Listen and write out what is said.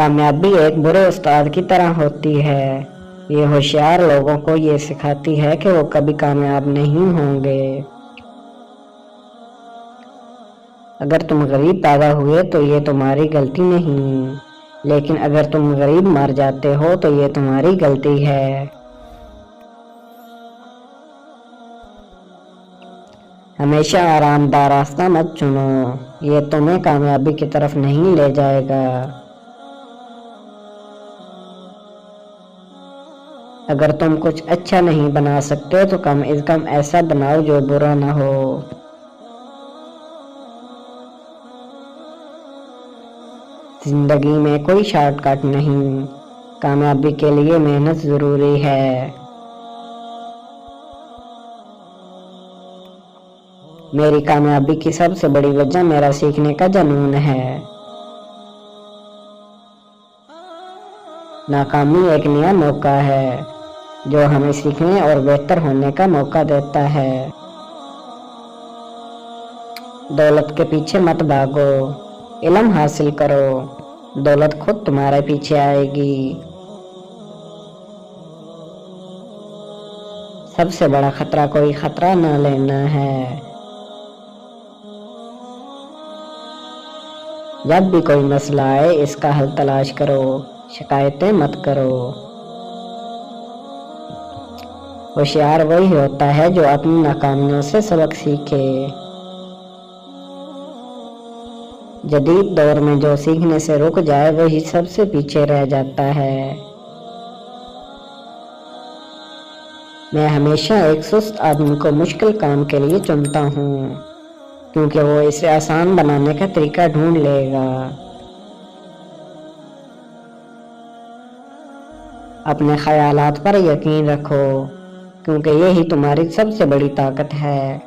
کامیابی ایک برے استاد کی طرح ہوتی ہے۔ یہ ہوشیار لوگوں کو یہ سکھاتی ہے کہ وہ کبھی کامیاب نہیں ہوں گے۔ اگر تم غریب پیدا ہوئے تو یہ تمہاری غلطی نہیں، لیکن اگر تم غریب مر جاتے ہو تو یہ تمہاری غلطی ہے۔ ہمیشہ آرام دہ راستہ مت چنو، یہ تمہیں کامیابی کی طرف نہیں لے جائے گا۔ اگر تم کچھ اچھا نہیں بنا سکتے تو کم از کم ایسا بناؤ جو برا نہ ہو۔ زندگی میں کوئی شارٹ کٹ نہیں، کامیابی کے لیے محنت ضروری ہے۔ میری کامیابی کی سب سے بڑی وجہ میرا سیکھنے کا جنون ہے۔ ناکامی ایک نیا موقع ہے جو ہمیں سیکھنے اور بہتر ہونے کا موقع دیتا ہے۔ دولت کے پیچھے مت بھاگو، علم حاصل کرو، دولت خود تمہارے پیچھے آئے گی۔ سب سے بڑا خطرہ کوئی خطرہ نہ لینا ہے۔ جب بھی کوئی مسئلہ آئے اس کا حل تلاش کرو، شکایتیں مت کرو۔ ہوشیار وہی ہوتا ہے جو اپنی ناکامیوں سے سبق سیکھے۔ جدید دور میں جو سیکھنے سے رک جائے وہی سب سے پیچھے رہ جاتا ہے۔ میں ہمیشہ ایک سست آدمی کو مشکل کام کے لیے چنتا ہوں، کیونکہ وہ اسے آسان بنانے کا طریقہ ڈھونڈ لے گا۔ اپنے خیالات پر یقین رکھو، کیونکہ یہی تمہاری سب سے بڑی طاقت ہے۔